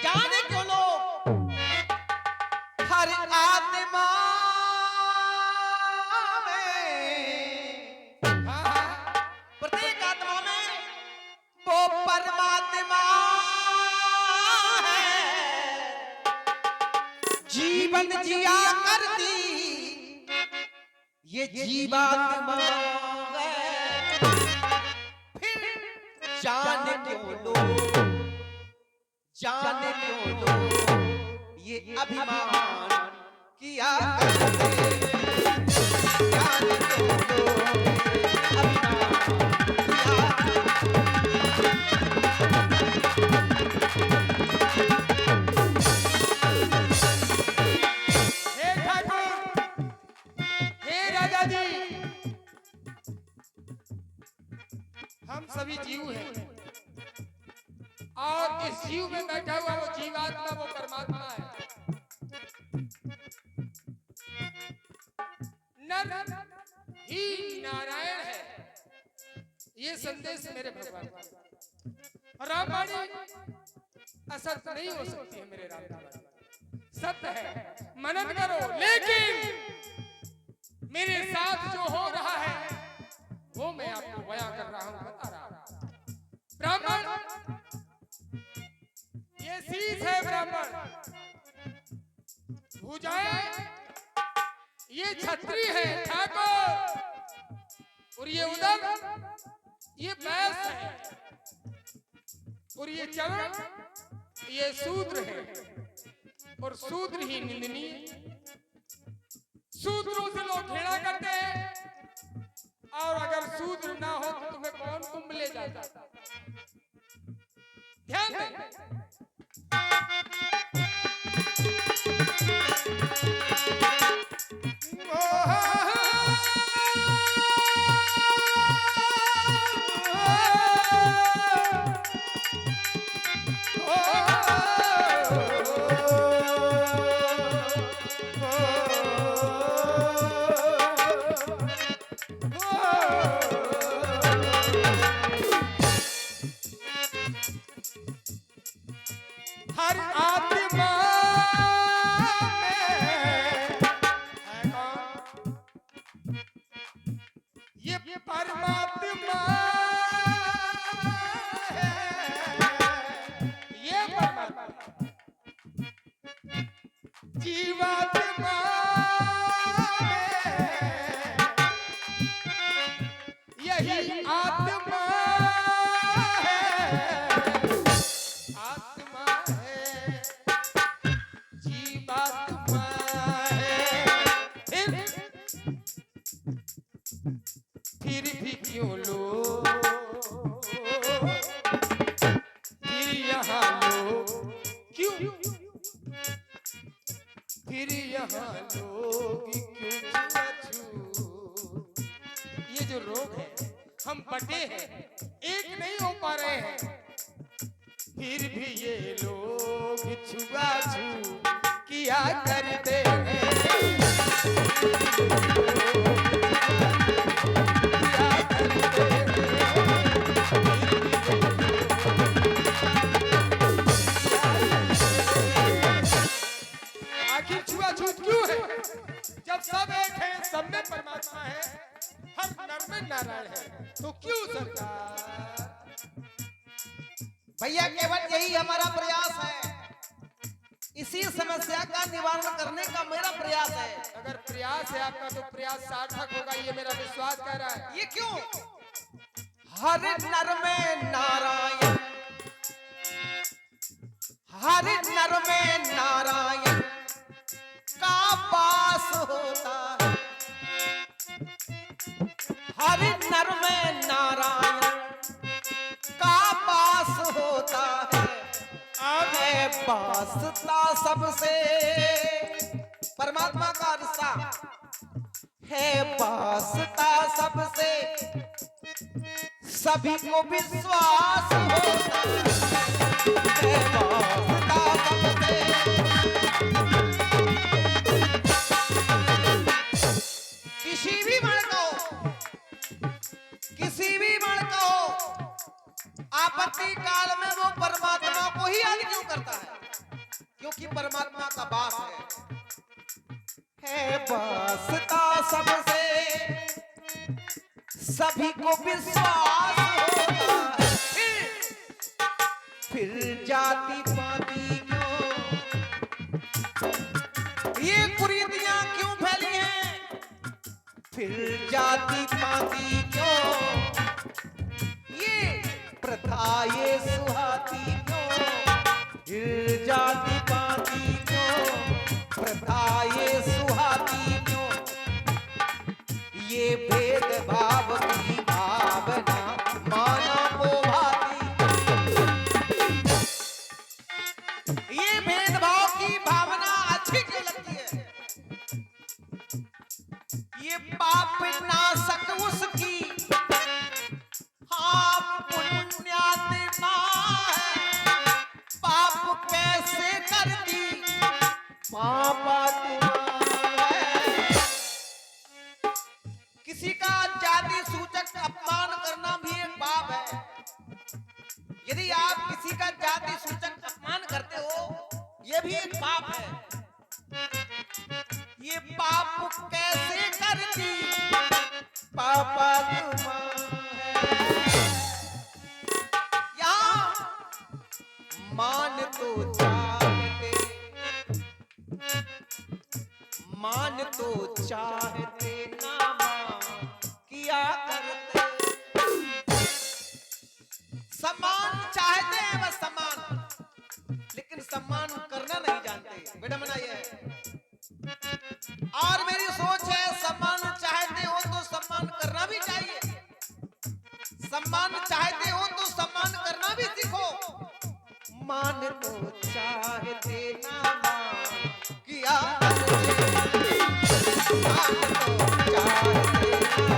जाने क्यों लोग हर आत्मा में, प्रत्येक आत्मा में वो परमात्मा है। जीवन जिया करती ये जीवात्मा है। फिर जाने क्यों लोग, जाने क्यों लोग ये अभिमान किया करते। जाने क्यों लोग अभिमान हे ठाकुर, हे राजा जी, हम सभी जीव हैं और इस जीव में बैठा हुआ वो जीवात्मा वो परमात्मा है। नर ही नारायण है, ये संदेश मेरे भगवान का। रामवाणी असत्य नहीं हो सकती है मेरे राम, सत्य है, मनन करो। लेकिन मेरे साथ जो हो रहा है वो मैं आपको बयां कर रहा हूं, बता रहा हूं। ब्राह्मण, ये शीश है ब्राह्मण, भुजाएं ये छतरी है ठाकुर, और ये उदर ये बैस है, और ये चरण ये शूद्र है, और शूद्र ही निंदनीय। शूद्रों से लोग घृणा करते हैं, और अगर शूद्र ना हो तो तुम्हें कौन कुंभ ले जाता। ध्यान दें। हर आत्मा में है कौन? ये परमात्मा है, ये परमात्मा जीवात्मा में, यही आत्मा है, आत्मा है, जीवात्मा है। फिर भी क्यों लोग, फिर यहाँ लोग क्यों, फिर यहाँ लोग क्यों छूछू। ये जो रोग है, हम बटे हैं, एक नहीं हो पा रहे हैं, फिर भी ये लोग छुआछू किया करते हैं। आखिर छुआछूत क्यों है? जब सब एक है, सब में परमात्मा है, हर नर में नारायण है, तो क्यों सरकार? भैया केवल यही हमारा प्रयास है, इसी समस्या का निवारण करने का मेरा प्रयास है। अगर प्रयास है आपका तो प्रयास सार्थक होगा, ये मेरा विश्वास कह रहा है। ये क्यों? हर नर में नारायण, हर नर में नारायण का वास होता है। हर नर में नारायण का वास होता है। है वास्ता सबसे, परमात्मा का रिश्ता है वास्ता सबसे, सभी को विश्वास होता है वास्ता सबसे। किसी भी मण को, किसी भी मण को आपत्ति काल में वो परमात्मा को ही याद क्यों करता है? कि परमात्मा का वास है वास्ता सबसे, सभी को विश्वास होता है, फिर जाति पाति क्यों, ये कुरीतियां क्यों फैली हैं, फिर जाति पाति क्यों, ये प्रथा ये सुहाती क्यों, फिर जाति पाति क्यों, प्रथा ये सुहाती क्यों, ये भेदभाव की भावना माना को भाती, ये भेदभाव की भावना अच्छी क्यों लगती है, ये पाप नाशक उसकी हाँ पुण्यात्मा है, पाप कैसे करती पापात्मा है। किसी का जाति सूचक अपमान करना भी एक पाप है। यदि आप किसी का जाति सूचक अपमान करते हो, ये भी एक पाप है। ये पाप कैसे करती पापात्मा है। यहाँ मान तो चाहते, मान तो चाहते ना मान किया करते, सम्मान चाहते हैं बस सम्मान, लेकिन सम्मान करना नहीं जानते, विडंबना ये है। और मेरी सोच है सम्मान चाहते हो तो सम्मान करना भी चाहिए, सम्मान चाहते हो तो सम्मान करना भी सीखो। मान तो चाहते ना मान किया करते, मान तो चाहते ना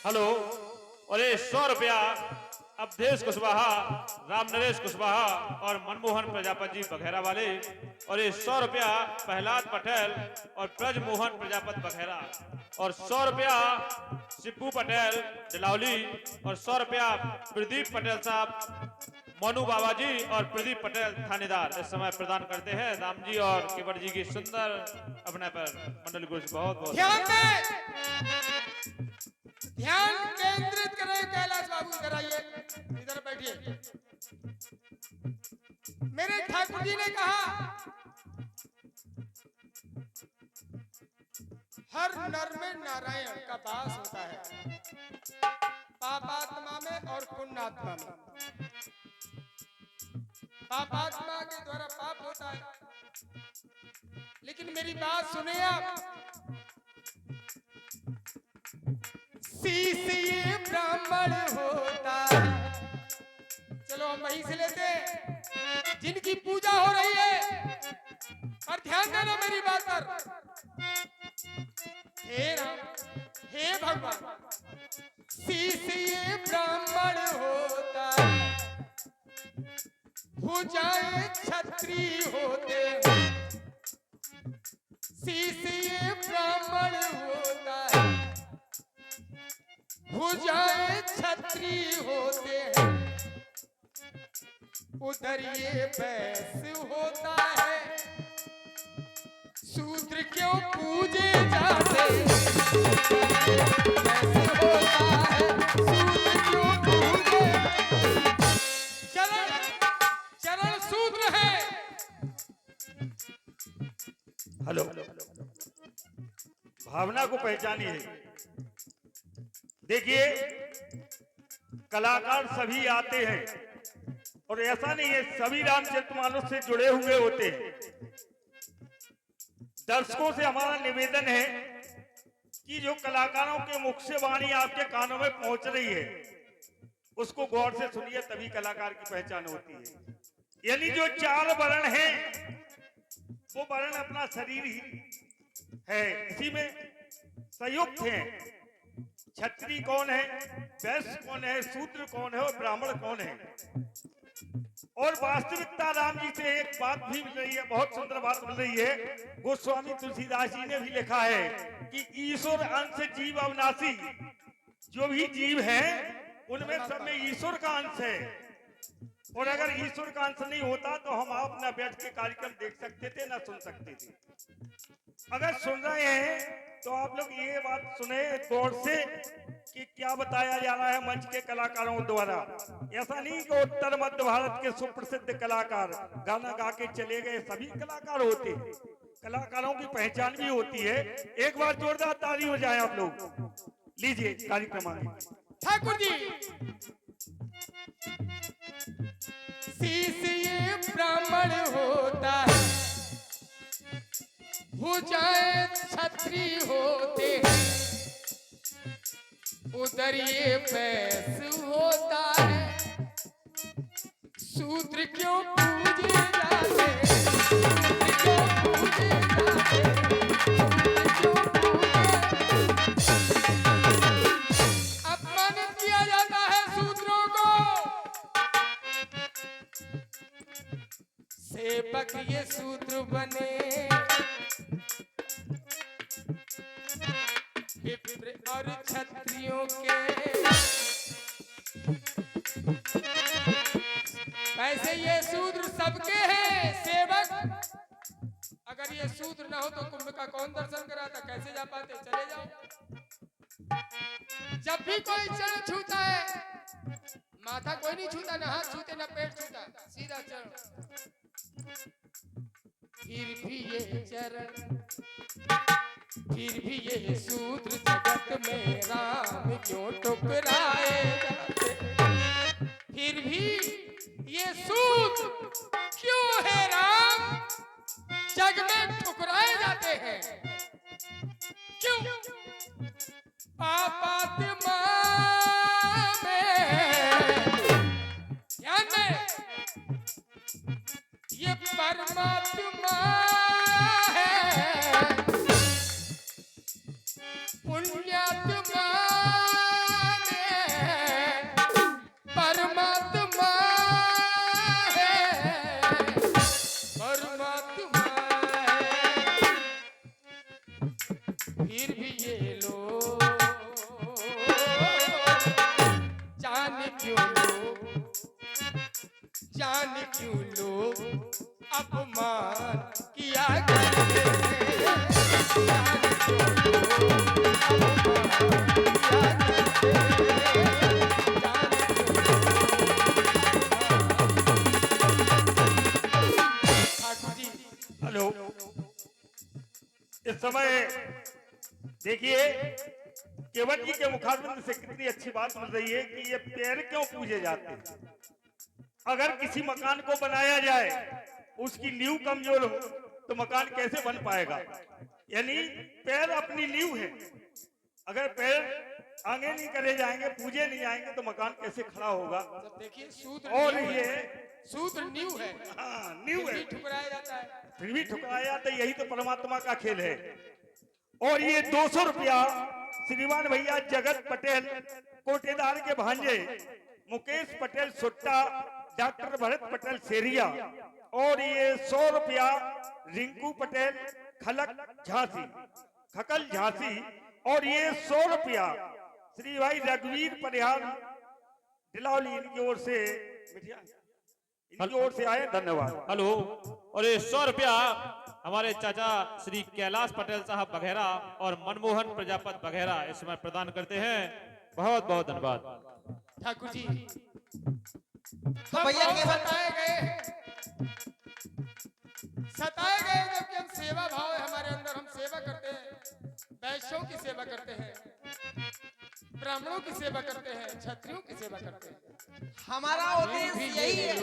हेलो, और ये 100 रुपया अवधेश कुशवाहा, राम नरेश कुशवाहा और मनमोहन प्रजापति जी बघेरा वाले, और ये 100 रुपया प्रहलाद पटेल और ब्रजमोहन प्रजापति बघेरा, और 100 रुपया शिबू पटेल दिलावली, और 100 रुपया प्रदीप पटेल साहब मोनू बाबा जी और प्रदीप पटेल थानेदार इस समय प्रदान करते हैं। राम जी और केवट जी की सुंदर अभिनय पर मंडल गुरु बहुत बहुत ध्यान केंद्रित करें। कैलाश बाबू इधर आइए, इधर बैठिए। मेरे ठाकुर जी ने कहा हर नर में नारायण का वास होता है, पापात्मा में और पुण्यात्मा में। पापात्मा के द्वारा पाप होता है, लेकिन मेरी बात सुने आप। शीश ये ब्राह्मण होता है, चलो हम वहीं से लेते हैं जिनकी पूजा हो रही है, और ध्यान देना मेरी बात पर। हे राम, हे भगवान, शीश ये ब्राह्मण होता है, भुजाएं छत्री होते हैं, शीश ये ब्राह्मण होता है, भुजाएं छत्री होते हैं, उधर ये बैस होता है, शूद्र क्यों पूजे जाते, बैस होता है, शूद्र क्यों पूजे, चरण चरण शूद्र है। हेलो, भावना को पहचानिए। देखिए, कलाकार सभी आते हैं, और ऐसा नहीं है सभी रामचरितमानस से जुड़े हुए होते हैं। दर्शकों से हमारा निवेदन है कि जो कलाकारों के मुख से वाणी आपके कानों में पहुंच रही है, उसको गौर से सुनिए, तभी कलाकार की पहचान होती है। यानी जो 4 वर्ण हैं, वो वर्ण अपना शरीर ही है, इसी में संयुक्त हैं। क्षत्रिय कौन है, वैश्य कौन है, शूद्र कौन है और ब्राह्मण कौन है। और वास्तविकता राम जी से एक बात भी मिल रही है, बहुत सुंदर बात मिल रही है। गोस्वामी तुलसीदास जी ने भी लिखा है कि ईश्वर अंश जीव अविनाशी, जो भी जीव हैं उनमें सब में ईश्वर का अंश है। और अगर ईश्वर का अंश नहीं होता तो हम आप ना बैठ के कार्यक्रम देख सकते थे ना सुन सकते थे। अगर सुन रहे हैं तो आप लोग ये बात सुने गौर से कि क्या बताया जा रहा है मंच के कलाकारों द्वारा। ऐसा नहीं कि उत्तर मध्य भारत के सुप्रसिद्ध कलाकार गाना गा के चले गए, सभी कलाकार होते हैं, कलाकारों की पहचान भी होती है। एक बार जोरदार ताली हो जाए आप लोग। लीजिए कार्यक्रम आगे। ठाकुर जी, शीश ये ब्राह्मण होता है, हो जाए छत्री होते हैं, उधर ये पैस होता है, शूद्र क्यों पूजे जाते, शूद्र क्यों पूजे जाते, शूद्र क्यों अपमानित किया जाता है शूद्रों को। सेवक ये शूद्र बने, विप्र और क्षत्रियों के, वैसे ये शूद्र सबके हैं सेवक। अगर ये शूद्र ना हो तो कुंभ का कौन दर्शन कराता, कैसे जा पाते? चले जाओ। जब भी कोई चरण छूता है, माथा कोई नहीं छूता, ना हाथ छूते ना पेट छूता, सीधा चरण। फिर भी ये चरण, फिर भी ये शूद्र जगत में राम क्यों ठुकराए जाते, फिर भी ये शूद्र क्यों है राम जग में ठुकराए जाते हैं, क्यों? पापात्मा में, ध्यान में, ये परमात्मा है, पुण्यात्मा में परमात्मा है, परमात्मा है। फिर भी ये लोग जाने क्यों लोग, जाने क्यों लोग अपमान किया करते हैं, जाने क्यों लोग अपमान किया करते हैं, जाने क्यों लोग। ठाकुर जी, हेलो, इस समय देखिए केवट जी के मुखारबिंद से कितनी अच्छी बात मिल रही है कि ये पैर क्यों पूजे जाते हैं। अगर किसी मकान को बनाया जाए, उसकी नींव कमजोर हो तो मकान कैसे बन पाएगा। यानी पैर अपनी नींव है, अगर पैर आगे नहीं करे जाएंगे, पूजे नहीं आएंगे तो मकान कैसे खड़ा होगा। देखिए शूद्र, और ये शूद्र नींव है, हाँ नींव है, ठुकराया जाता है, फिर भी ठुकराया जाता है। यही तो परमात्मा का खेल है। और ये 200 रुपया श्रीमान भैया जगत पटेल कोटेदार के भांजे मुकेश पटेल सुट्टा, डॉक्टर भरत पटेल सेरिया, और ये 100 रुपया रिंकू पटेल खलक झांसी, खकल झांसी, और ये 100 रुपया श्री भाई रघुवीर परिहार डिलौली, इनकी ओर से, इनकी ओर से आए, धन्यवाद। हेलो, और ये 100 रुपया हमारे चाचा श्री कैलाश पटेल साहब बघेरा और मनमोहन प्रजापत बघेरा इस समय प्रदान करते हैं। बहुत बहुत धन्यवाद। ठाकुर जी, तो भैया सताए गए जबकि हम सेवा भाव है हमारे अंदर, हम सेवा करते हैं, वैश्यों की सेवा करते हैं, ब्राह्मणों की सेवा करते हैं, क्षत्रियों की सेवा करते हैं। हमारा उद्देश्य यही है।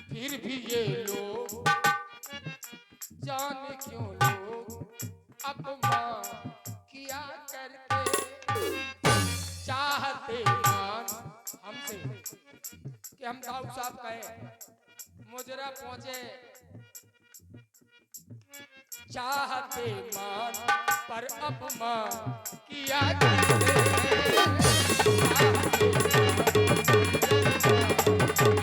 फिर भी ये लोग जाने क्यों लोग अपमान किया करते, चाहते मान हमसे कि हम दाऊ साहब कहें, मुजरा पहुंचे, चाहते मान पर अपमान किया करते हैं, चाहते मान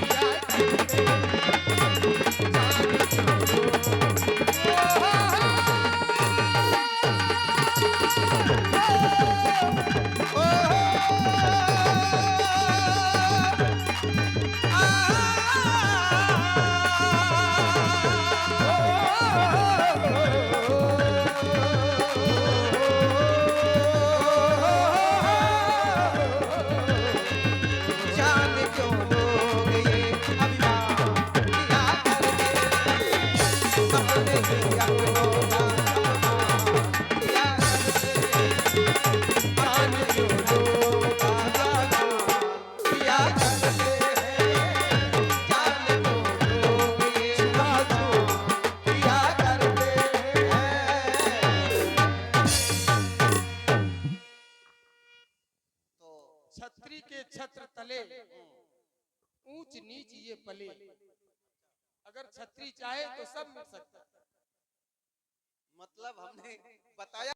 तो छत्री के छत्र तले ऊंच नीच ये पले, अगर छत्री चाहे तो सब मिल सकता है। मतलब हमने बताया